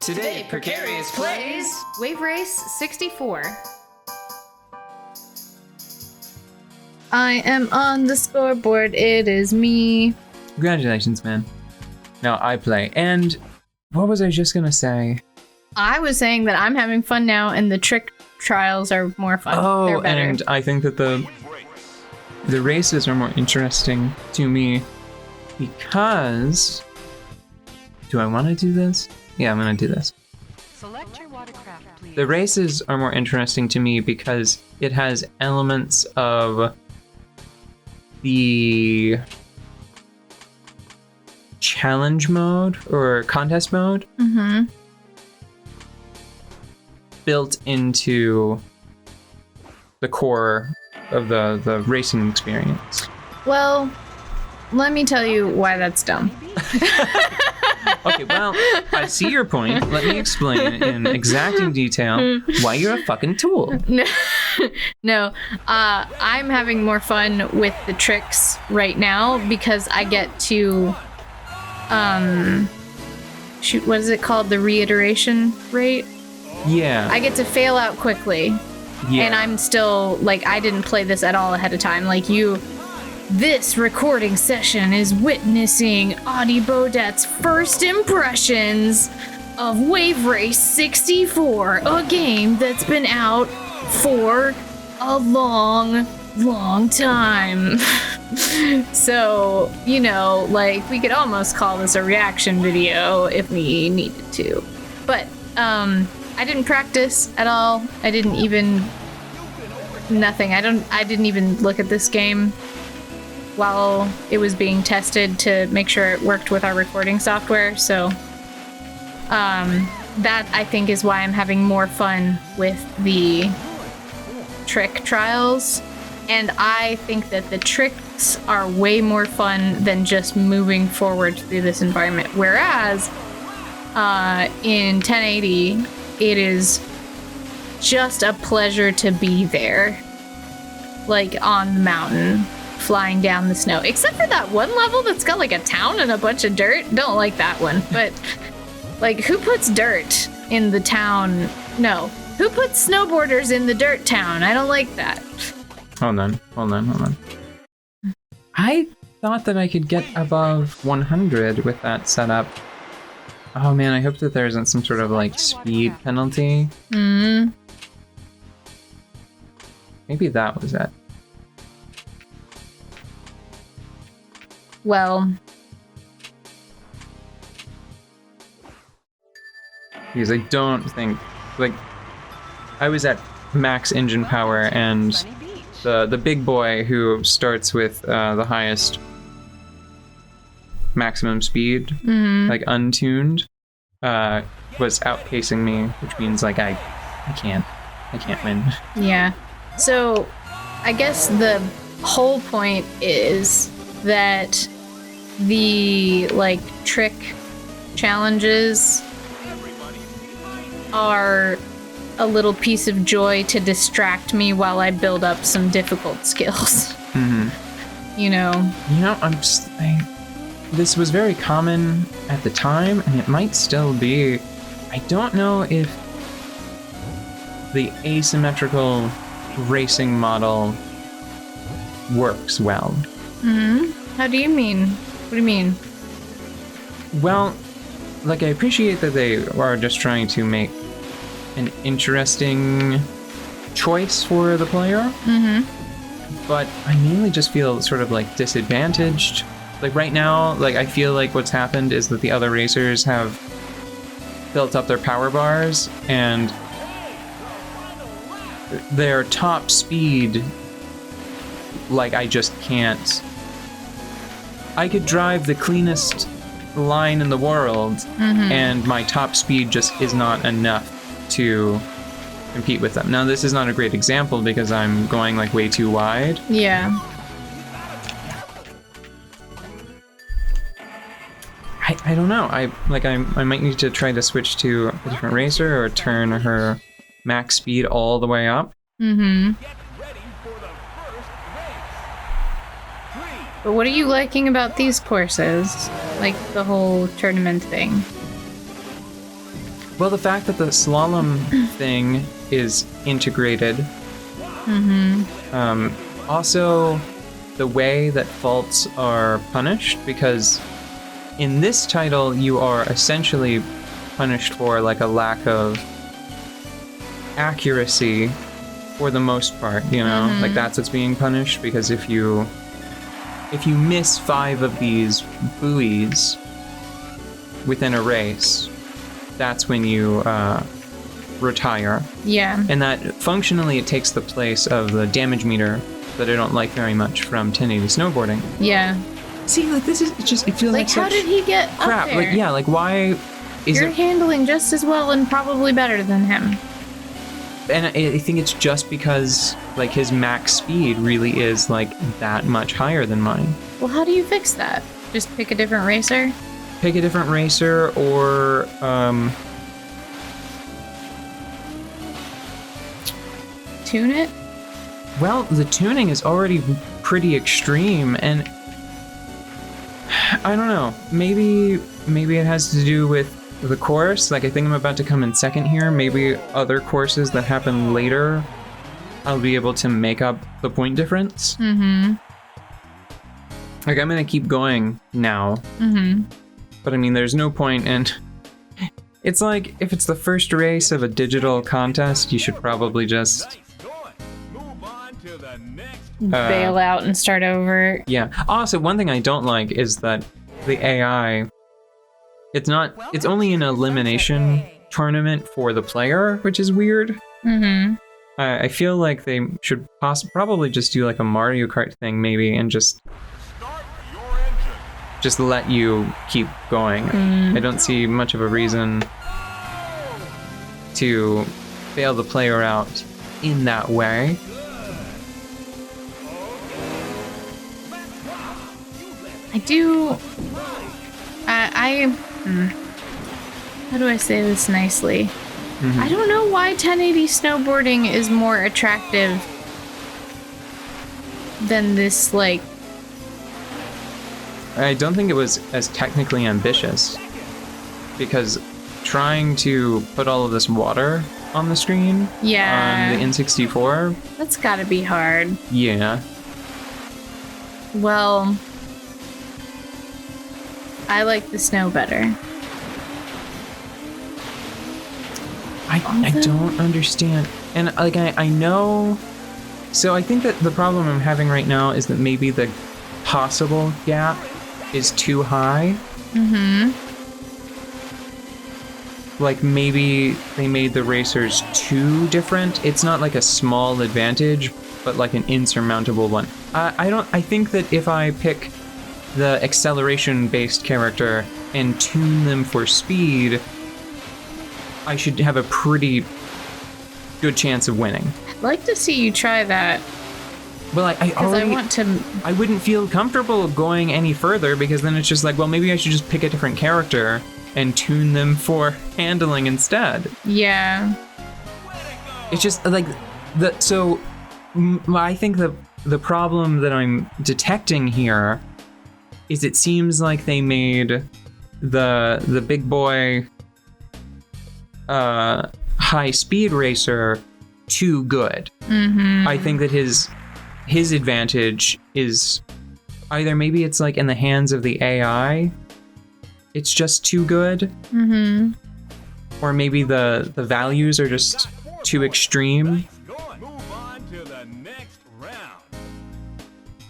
Today, Precarious plays Wave Race 64. I am on the scoreboard. It is me. Congratulations, man. Now I play. And what was I just gonna say? I was saying that I'm having fun now, and the trick trials are more fun. Oh, they're better. And I think that the races are more interesting to me because... Do I want to do this? Yeah, I'm gonna do this. Select your watercraft, please. The races are more interesting to me because it has elements of the challenge mode or contest mode built into the core of the racing experience. Well, let me tell you why that's dumb. Okay, well, I see your point. Let me explain in exacting detail why you're a fucking tool. No, I'm having more fun with the tricks right now because I get to, shoot, what is it called? The reiteration rate? Yeah. I get to fail out quickly. Yeah. And I'm still, like, I didn't play this at all ahead of time. Like, this recording session is witnessing Audie Bodet's first impressions of Wave Race 64, a game that's been out for a long, long time. So, you know, like, we could almost call this a reaction video if we needed to. But, I didn't practice at all. I didn't even... Nothing. I didn't even look at this game while it was being tested to make sure it worked with our recording software. So that I think is why I'm having more fun with the trick trials. And I think that the tricks are way more fun than just moving forward through this environment. Whereas in 1080, it is just a pleasure to be there, like on the mountain, flying down the snow, except for that one level that's got like a town and a bunch of dirt. Don't like that one. But like, who puts dirt in the town? No, who puts snowboarders in the dirt town? I don't like that. Hold on. I thought that I could get above 100 with that setup. Oh man, I hope that there isn't some sort of like speed penalty. Maybe that was it. Well, because I don't think, like, I was at max engine power, and the big boy who starts with the highest maximum speed, like untuned, was outpacing me, which means like I can't win. yeah. So I guess the whole point is that the like trick challenges are a little piece of joy to distract me while I build up some difficult skills. You know, I'm just like, this was very common at the time, and it might still be. I don't know if the asymmetrical racing model works well. How do you mean? What do you mean? Well, like, I appreciate that they are just trying to make an interesting choice for the player. But I mainly just feel sort of like disadvantaged. Like right now, like I feel like what's happened is that the other racers have built up their power bars, and their top speed, like, I just can't. I could drive the cleanest line in the world, and my top speed just is not enough to compete with them. Now, this is not a great example because I'm going like way too wide. Yeah. I don't know. I might need to try to switch to a different racer or turn her max speed all the way up. But what are you liking about these courses? Like the whole tournament thing? Well, the fact that the slalom thing is integrated. Also, the way that faults are punished, because in this title you are essentially punished for like a lack of accuracy for the most part, you know? Like that's what's being punished, because if you miss 5 of these buoys within a race, that's when you retire. Yeah. And that functionally it takes the place of the damage meter that I don't like very much from 1080 snowboarding. Yeah. See, like this is it feels like how such did he get crap. up there? Like yeah, like why is You're it? handling just as well and probably better than him. And I think it's just because like his max speed really is like that much higher than mine. Well, how do you fix that? Just pick a different racer? Pick a different racer, or Tune it? well, the tuning is already pretty extreme, and I don't know. Maybe it has to do with the course. Like I think I'm about to come in second here. Maybe other courses that happen later, I'll be able to make up the point difference. Mm-hmm. Like I'm gonna keep going now. Mm-hmm. But I mean, there's no point in. It's like if it's the first race of a digital contest, you should probably just Bail out and start over. yeah. Also, one thing I don't like is that the AI. It's only an elimination tournament for the player, which is weird. Mm-hmm. I feel like they should probably just do like a Mario Kart thing maybe, and just let you keep going. I don't see much of a reason to bail the player out in that way. I do. How do I say this nicely? I don't know why 1080 snowboarding is more attractive than this, like. I don't think it was as technically ambitious, because trying to put all of this water on the screen Yeah. on the N64, That's gotta be hard. yeah. Well, I like the snow better. I don't understand. And like I know, so I think that the problem I'm having right now is that maybe the possible gap is too high. Like maybe they made the racers too different. It's not like a small advantage, but like an insurmountable one. I think that if I pick the acceleration based character and tune them for speed, I should have a pretty good chance of winning. I'd like to see you try that. Well, I Because I already, want to. I wouldn't feel comfortable going any further, because then it's just like, well, maybe I should just pick a different character and tune them for handling instead. Yeah. It's just like I think the problem that I'm detecting here is it seems like they made the big boy high speed racer too good. I think that his advantage is either maybe it's like in the hands of the AI, it's just too good, or maybe the values are just too extreme.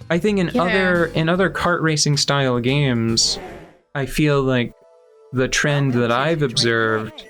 I think in other kart racing style games, I feel like the trend that I've observed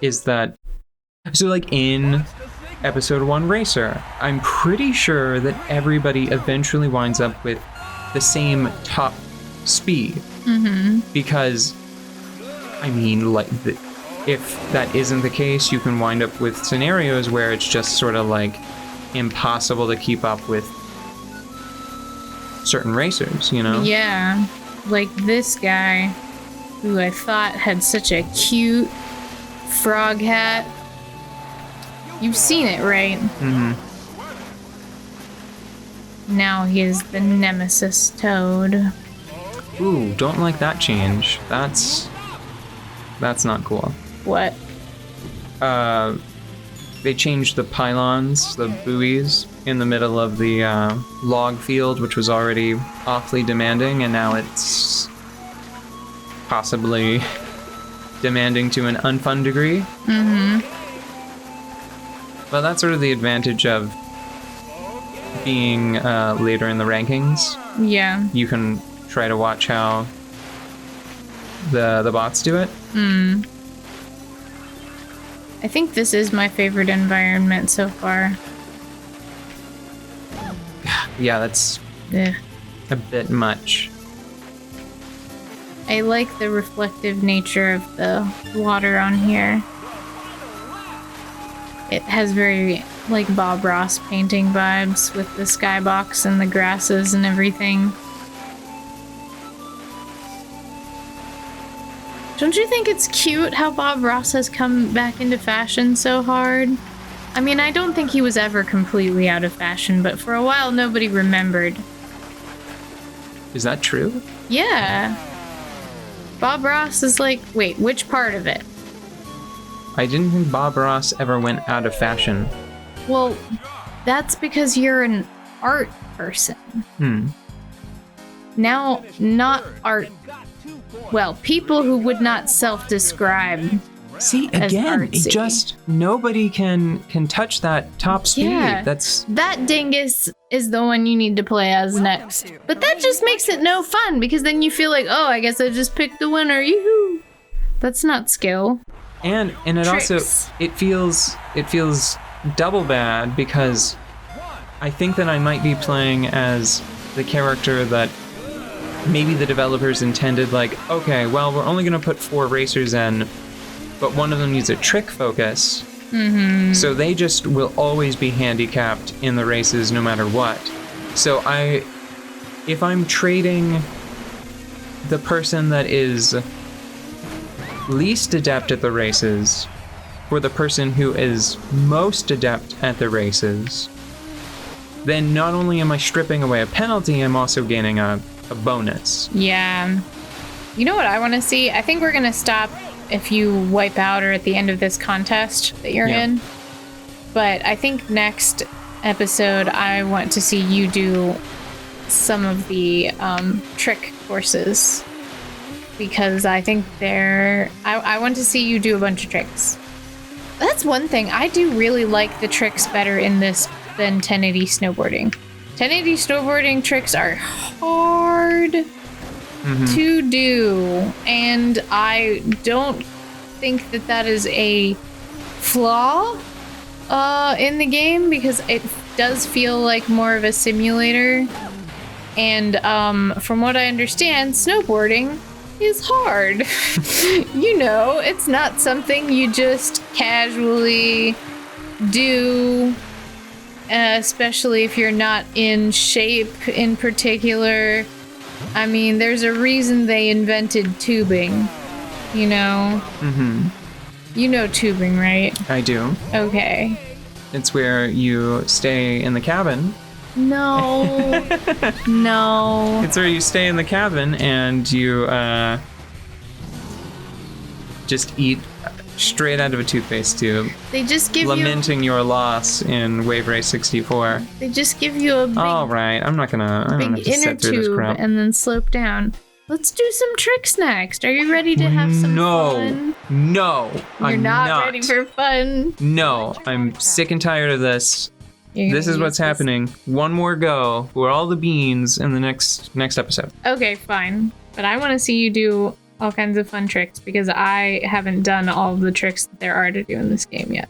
is that, so like in episode 1 Racer, I'm pretty sure that everybody eventually winds up with the same top speed. Because, I mean, like, if that isn't the case, you can wind up with scenarios where it's just sort of like impossible to keep up with certain racers, you know? Yeah. Like this guy, who I thought had such a cute frog hat. You've seen it, right? Now he is the Nemesis Toad. Ooh, don't like that change. That's not cool. What? They changed the pylons, the buoys, in the middle of the log field, which was already awfully demanding, and now it's possibly demanding to an unfun degree. Mm-hmm. But that's sort of the advantage of being later in the rankings. Yeah. You can try to watch how the bots do it. I think this is my favorite environment so far. Yeah, that's Yeah. a bit much. I like the reflective nature of the water on here. It has very, like, Bob Ross painting vibes with the skybox and the grasses and everything. Don't you think it's cute how Bob Ross has come back into fashion so hard? I mean, I don't think he was ever completely out of fashion, but for a while nobody remembered. Is that true? Yeah. Bob Ross is like, wait, which part of it? I didn't think Bob Ross ever went out of fashion. Well, that's because you're an art person. Now, not art. Well, people who would not self-describe. See, As again, it artsy. just nobody can touch that top speed. Yeah. That dingus is the one you need to play as next. But that just makes it no fun because then you feel like, oh, I guess I just picked the winner. Yoo-hoo. That's not skill. and it also Tricks. it feels double bad because I think that I might be playing as the character that maybe the developers intended, like, okay, well, we're only going to put 4 racers in, but one of them needs a trick focus. So they just will always be handicapped in the races no matter what. So if I'm trading the person that is least adept at the races for the person who is most adept at the races, then not only am I stripping away a penalty, I'm also gaining a bonus. Yeah. You know what I want to see? I think we're going to stop if you wipe out or at the end of this contest that you're Yeah. in. But I think next episode, I want to see you do some of the trick courses. Because I think I want to see you do a bunch of tricks. That's one thing. I do really like the tricks better in this than 1080 snowboarding. 1080 snowboarding tricks are hard to do, and I don't think that is a flaw in the game because it does feel like more of a simulator. And from what I understand, snowboarding is hard. You know, it's not something you just casually do, especially if you're not in shape in particular. I mean, there's a reason they invented tubing, you know? You know tubing, right? I do. Okay. It's where you stay in the cabin. No. No. It's where you stay in the cabin and you just eat straight out of a toothpaste tube, They just give lamenting your loss in Wave Race 64. they just give you a big, All right, I don't have big to inner sit through this tube crap. and then slope down. Let's do some tricks next. Are you ready to have some fun? No, You're I'm not ready for fun. No, I'm sick and tired of this. You're This gonna is what's use this. happening. One more go for all the beans in the next episode. Okay, fine. But I want to see you do all kinds of fun tricks because I haven't done all of the tricks that there are to do in this game yet.